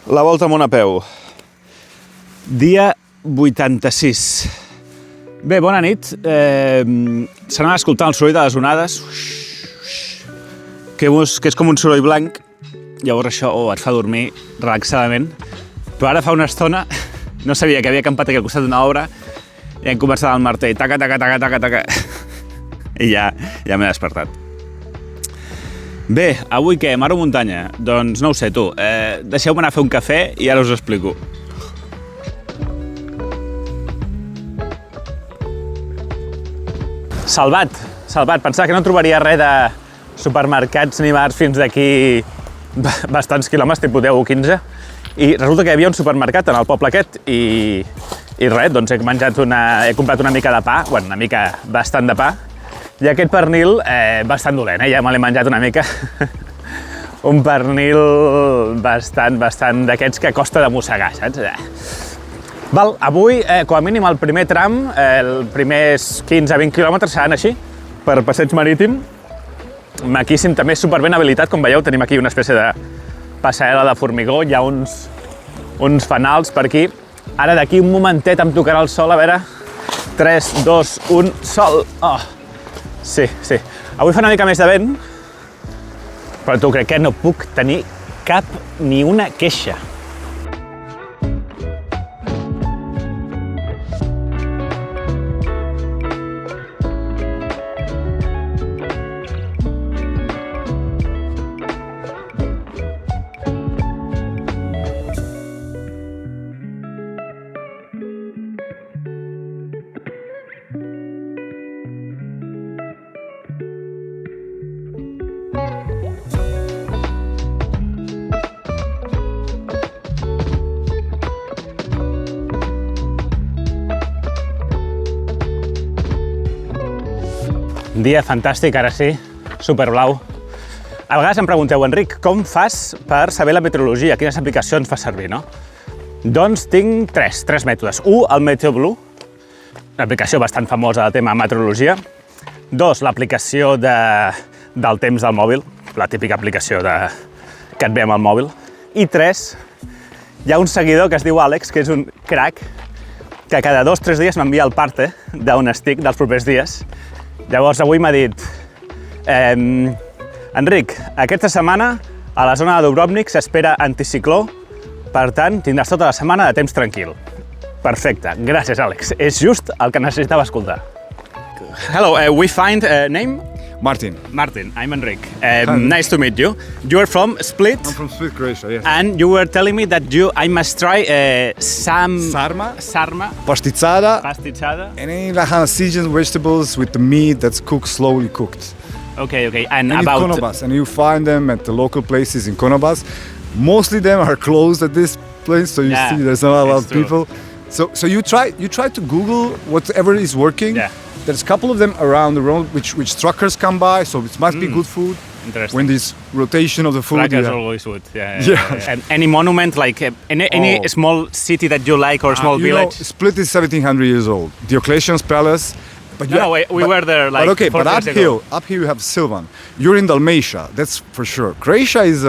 La volta al món a peu. Dia 86. Bé, bona nit. S'anava escoltant el soroll de les onades, que és com un soroll blanc. Llavors això et fa dormir relaxadament. Però ara fa una estona no sabia que havia acampat aquí al costat d'una obra i hem començat el martell. Taca, taca, taca, taca, taca. I ja m'he despertat. Bé, avui què? Mar o muntanya? Doncs no ho sé, tu. Deixeu-me anar a fer un cafè i ara us ho explico. Salvat. Pensava que no trobaria res de supermercats ni bars fins d'aquí bastants quilòmetres, tipus 10 o 15. I resulta que hi havia un supermercat en el poble aquest i res, doncs he comprat una mica de pa, bueno, una mica bastant de pa, i aquest pernil bastant dolent, ja me l'he menjat una mica. Un pernil bastant d'aquests que costa de mossegar, saps? Val, avui, com a mínim, el primer tram, els primers 15-20 quilòmetres seran així, per passeig marítim. Maquíssim, també superben habilitat, com veieu, tenim aquí una espècie de passarel·la de formigó, hi ha uns fanals per aquí. Ara d'aquí un momentet em tocarà el sol, a veure... 3, 2, 1, sol! Oh. Sí. Avui fa una mica més de vent, però tu crec que no puc tenir ni una queixa. Un dia fantàstic, ara sí, superblau. A vegades em pregunteu, Enric, com fas per saber la meteorologia? Quines aplicacions fas servir, no? Doncs tinc tres mètodes. El Meteoblue, una aplicació bastant famosa de tema meteorologia. 2, l'aplicació del temps del mòbil, la típica aplicació que et ve amb el mòbil. I 3, hi ha un seguidor que es diu Àlex, que és un crac, que cada 2 o 3 dies m'envia el parte d'on estic dels propers dies. Llavors, avui m'ha dit Enric, aquesta setmana a la zona de Dubrovnik s'espera anticicló, per tant, tindràs tota la setmana de temps tranquil. Perfecte, gràcies, Àlex. És just el que necessitava escoltar. Hello, we find name? Martin. Martin, I'm Enric. Nice to meet you. You are from Split? I'm from Split, Croatia, yes. And you were telling me that I must try Sarma. Pastizzada. And any lahana seasoned vegetables with the meat that's slowly cooked. Okay. And about Konobas, and you find them at the local places in Konobas. Mostly them are closed at this place, so you see there's not a lot of people. So you try to Google whatever is working. Yeah. There's a couple of them around the road which truckers come by, so it must be good food. Interesting. When this rotation of the food. Truckers always would. Yeah. And any monument, like any small city that you like or small village? Split is 1700 years old. Diocletian's palace. But we were there like 4 years ago. Up here you have Silvan. You're in Dalmatia, that's for sure. Croatia is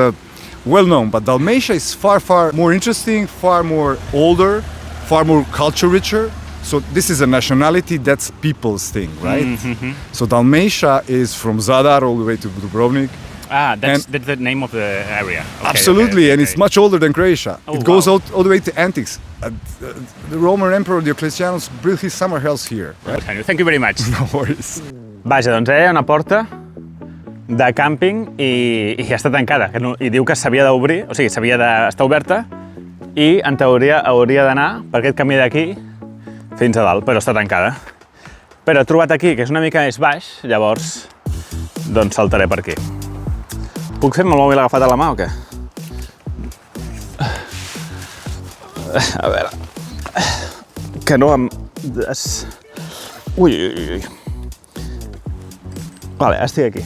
well known, but Dalmatia is far more interesting, far more older, far more culture richer. So this is a nationality, that's people's thing, right? Mm-hmm. So Dalmatia is from Zadar all the way to Dubrovnik. That's the name of the area. Okay, absolutely, and it's much older than Croatia. Oh, it goes all the way to Antiques. The Roman Emperor Diocletianus built his summer house here. Right? Thank you very much. No worries. Vaja, doncs hi ha una porta de càmping i ja està tancada. I diu que s'havia d'obrir, o sigui, s'havia d'estar oberta i en teoria hauria d'anar per aquest camí d'aquí fins a dalt, però està tancada. Però he trobat aquí, que és una mica més baix, llavors doncs saltaré per aquí. Puc fer amb el mòbil agafat a la mà o què? A veure... Que no em... Ui. Vale, estic aquí.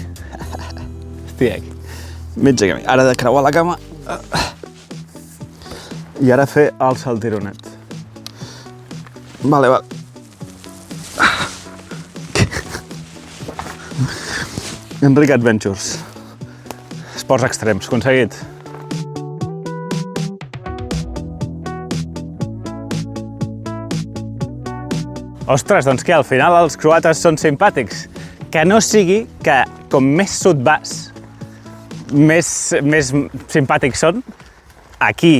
Mig camí. Ara he de creuar la cama. I ara fer el saltironet. Vale. Enric Adventures. Es Esports extrems, aconseguit. Ostres, doncs què, al final els croates són simpàtics. Que no sigui que com més sud vas, més simpàtics són, aquí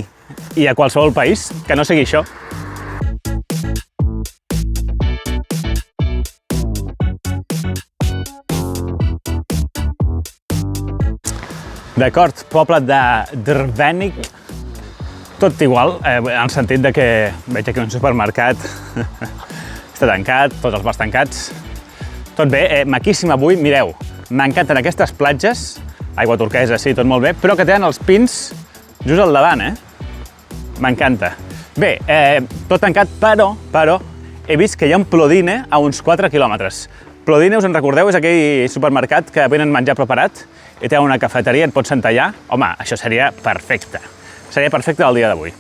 i a qualsevol país, que no sigui això. D'acord, poble de Drvenik, tot igual, en el sentit de que veig aquí un supermercat, està tancat, tots els bars tancats. Tot bé, maquíssim avui, mireu, m'encanten aquestes platges, aigua turquesa, sí, tot molt bé, però que tenen els pins just al davant, M'encanta. Bé, tot tancat, però he vist que hi ha un Plodine a uns 4 quilòmetres. Plodine, us en recordeu, és aquell supermercat que venen menjar preparat i té una cafeteria, et pots sentar allà. Home, això seria perfecte. Seria perfecte el dia d'avui.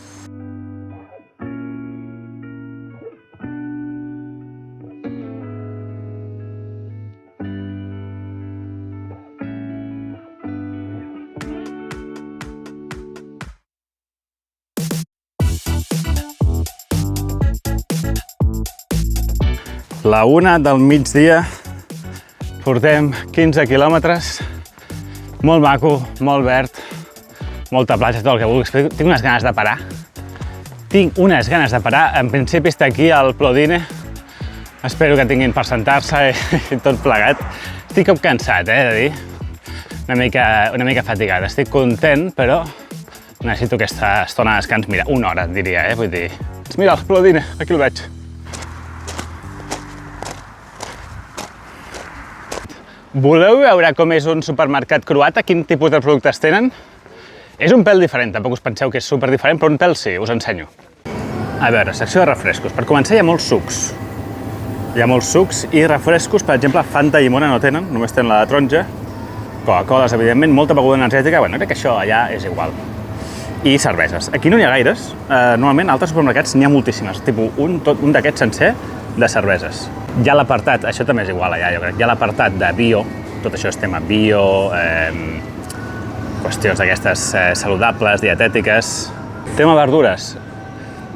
La 1 del migdia, portem 15 quilòmetres, molt maco, molt verd, molta platja, tot el que vulguis. Tinc unes ganes de parar. En principi està aquí al Plodine. Espero que tinguin per sentar-se i tot plegat. Estic com cansat, de dir. Una mica fatigat. Estic content, però necessito aquesta estona de descans. Mira, 1 hora, et diria, vull dir... Mira, el Plodine, aquí el veig. Voleu veure com és un supermercat croata? Quin tipus de productes tenen? És un pèl diferent, tampoc us penseu que és superdiferent, però un pèl sí, us ensenyo. A veure, secció de refrescos. Per començar, hi ha molts sucs. Hi ha molts sucs i refrescos, per exemple, Fanta i Llimona no tenen, només tenen la de taronja. Coca-Coles, evidentment, molta beguda energètica, bueno, crec que això allà és igual. I cerveses. Aquí no n'hi ha gaires. Normalment, a altres supermercats n'hi ha moltíssimes, tipus un d'aquests sencer de cerveses. Hi ha l'apartat, això també és igual allà, jo crec, hi ha l'apartat de bio, tot això és tema bio, qüestions d'aquestes saludables, dietètiques. Tema verdures,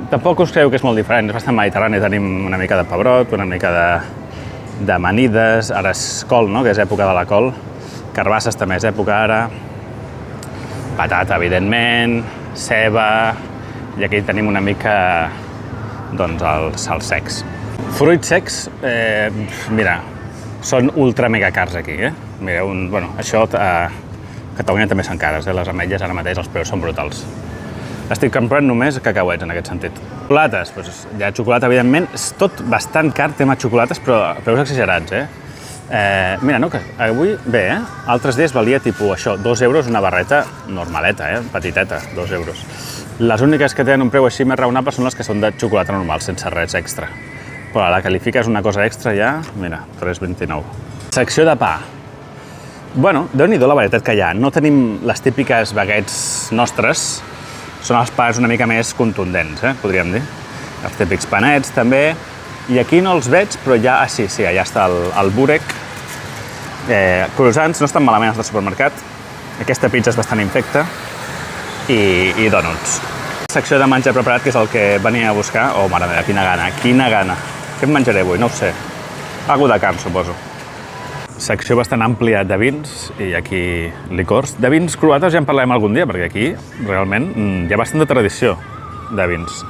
tampoc us creu que és molt diferent, és bastant mediterrani, tenim una mica de pebrot, una mica de amanides, ara és col, no?, que és època de la col, carbasses també és època ara, patata, evidentment, ceba, i aquí tenim una mica, doncs, els secs. Fruits secs, mira, són ultra mega cars aquí, Mireu, bueno, això a Catalunya també són cares, les ametlles ara mateix els preus són brutals. Estic comprant només cacauets en aquest sentit. Xocolates, doncs hi ha xocolata, evidentment, és tot bastant car, tema xocolates, però preus exagerats, Mira, no, que avui, bé, altres dies valia tipus això, 2 euros una barreta normaleta, petiteta, 2 euros. Les úniques que tenen un preu així més raonable són les que són de xocolata normal, sense res extra. Però la que li fiques una cosa extra ja, mira, 3,29. Secció de pa. Bueno, déu-n'hi-do la varietat que hi ha. No tenim les típiques baguettes nostres, són els pans una mica més contundents, podríem dir. Els típics panets, també. I aquí no els veig, però ja... Ah, sí, allà està el burek. Croissants no estan malament els del supermercat. Aquesta pizza és bastant infecta. I donuts. Secció de menjar preparat, que és el que venia a buscar. Oh, mare meva, quina gana. Què em menjaré avui? No ho sé. Algú de carn, suposo. Secció bastant àmplia de vins i aquí licors. De vins croates ja en parlarem algun dia, perquè aquí realment hi ha bastanta tradició de vins.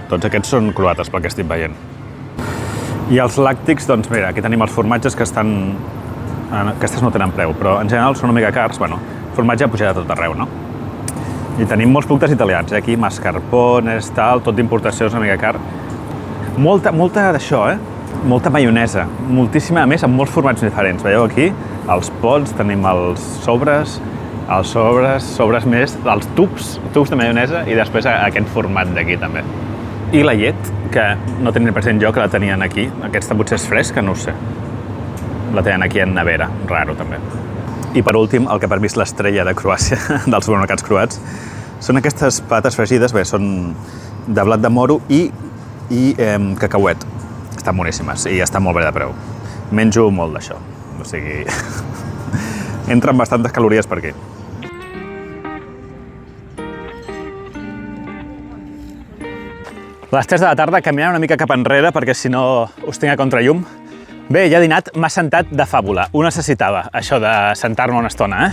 Tots aquests són croates, pel que estic veient. I els làctics, doncs mira, aquí tenim els formatges que estan... Aquestes no tenen preu, però en general són una mica cars. Bueno, formatge ha pujat a tot arreu, no? I tenim molts productes italians, aquí mascarpones, tal, tot d'importació és una mica car. Molta d'això, molta maionesa, moltíssima, a més, amb molts formats diferents. Veieu aquí els pots, tenim els sobres més, els tubs de maionesa i després aquest format d'aquí també. I la llet, que no tenia present jo que la tenien aquí. Aquesta potser és fresca, no ho sé. La tenen aquí en nevera, raro també. I per últim, el que per mi és l'estrella de Croàcia, dels supermercats croats, són aquestes patates fregides, bé, són de blat de moro i cacauet. Estan boníssimes i estan molt bé de preu. Menjo molt d'això, o sigui... Entren bastantes calories per aquí. A les 3 de la tarda caminant una mica cap enrere perquè si no us tinc a contrallum. Bé, ja he dinat, m'ha sentat de fàbula. Ho necessitava, això de sentar-me una estona,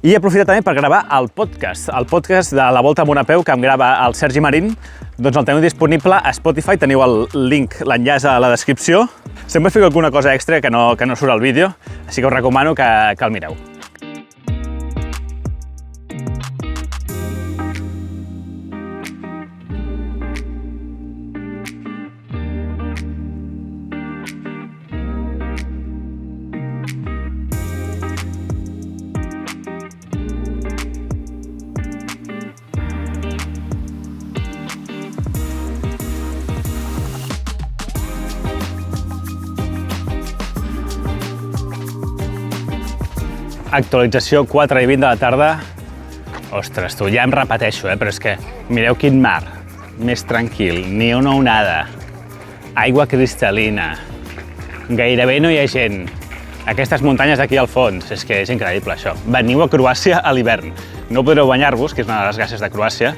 I he aprofitat també per gravar el podcast de La Volta amb una peu que em grava el Sergi Marín. Doncs el teniu disponible a Spotify, teniu el link, l'enllaç a la descripció. Sempre fico alguna cosa extra que no surt al vídeo, així que us recomano que el mireu. Actualització 4:20 de la tarda. Ostres, tu, ja em repeteixo, però és que mireu quin mar. Més tranquil, ni una onada. Aigua cristal·lina. Gairebé no hi ha gent. Aquestes muntanyes aquí al fons, és que és increïble això. Veniu a Croàcia a l'hivern. No podreu banyar-vos, que és una de les gràcies de Croàcia,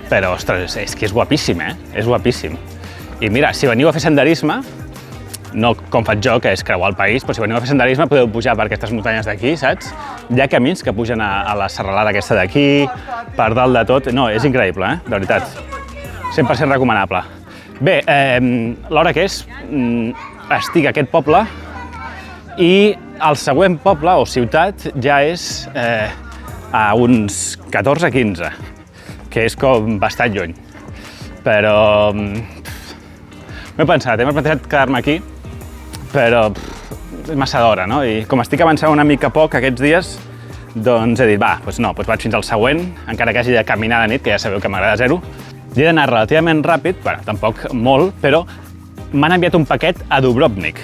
però, ostres, és que és guapíssim, És guapíssim. I mira, si veniu a fer senderisme, no com faig jo, que és creuar el país, però si veniu a fer senderisme podeu pujar per aquestes muntanyes d'aquí, saps? Hi ha camins que pugen a la serralada aquesta d'aquí, per dalt de tot. No, és increïble, de veritat. 100% recomanable. Bé, l'hora que és, estic a aquest poble i el següent poble o ciutat ja és a uns 14-15, que és com bastant lluny. Però m'he plantejat quedar-me aquí, però és massa d'hora, I com estic avançant una mica poc aquests dies, doncs he dit, doncs vaig fins al següent, encara que hagi de caminar de nit, que ja sabeu que m'agrada zero. I he d'anar relativament ràpid, tampoc molt, però m'han enviat un paquet a Dubrovnik.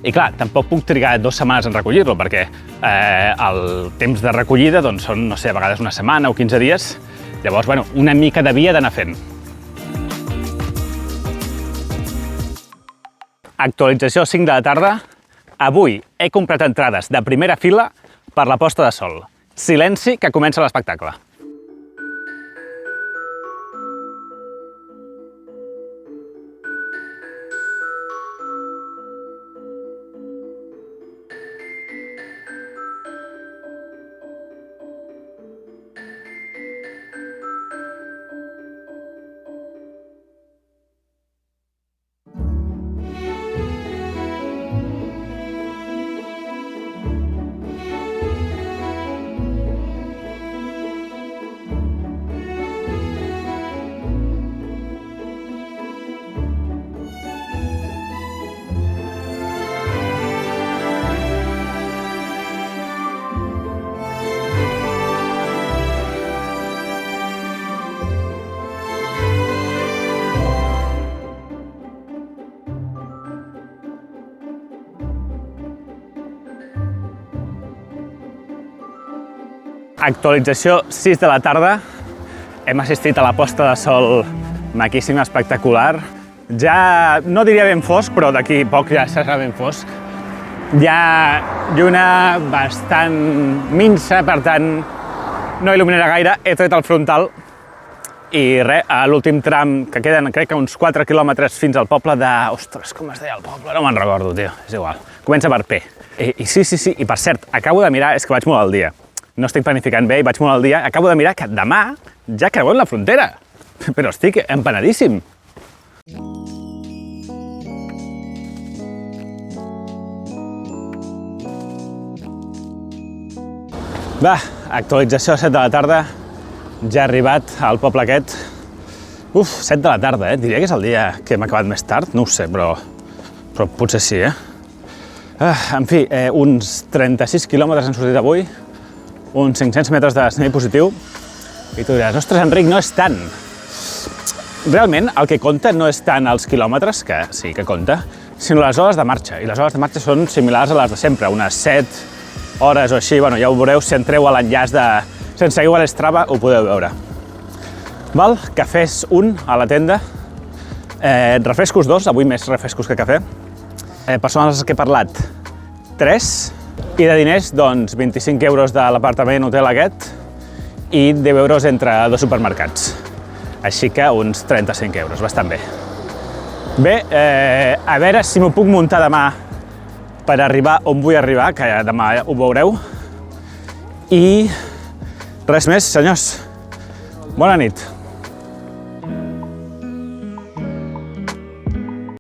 I clar, tampoc puc trigar 2 setmanes en recollir-lo, perquè el temps de recollida doncs, són, no sé, a vegades una setmana o 15 dies. Llavors, una mica de via d'anar fent. Actualització 5 de la tarda. Avui he comprat entrades de primera fila per la posta de sol. Silenci, que comença l'espectacle. Actualització 6 de la tarda. Hem assistit a la posta de sol maquíssima, espectacular. Ja no diria ben fosc, però d'aquí poc ja serà ben fosc. Hi ha lluna bastant minsa, per tant no il·luminarà gaire. He tret el frontal i res, a l'últim tram, que queden crec que uns 4 quilòmetres fins al poble de... Ostres, com es deia el poble? No me'n recordo, tio, és igual. Comença per P. I sí, i per cert, acabo de mirar, és que vaig molt al dia. No estic planificant bé i vaig molt al dia. Acabo de mirar que demà ja creuem la frontera. Però estic empanadíssim. Va, actualització a 7 de la tarda. Ja he arribat al poble aquest. 7 de la tarda, Diria que és el dia que hem acabat més tard. No ho sé, però potser sí, En fi, uns 36 quilòmetres han sortit avui. Uns 500 metres de desnivell positiu, i tu diràs, ostres, Enric, no és tant. Realment, el que compta no és tant els quilòmetres, que sí que compta, sinó les hores de marxa. I les hores de marxa són similars a les de sempre, unes 7 hores o així. Ja ho veureu, si entreu a l'enllaç de... Si ens seguiu a l'Strava, ho podeu veure. Cafès 1 a la tenda. Refrescos 2, avui més refrescos que cafè. Persones que he parlat, 3. I de diners, doncs, 25 euros de l'apartament hotel aquest i 10 euros entre 2 supermercats. així que uns 35 euros, bastant bé. Bé, a veure si m'ho puc muntar demà per arribar on vull arribar, que demà ho veureu. I res més, senyors. Bona nit.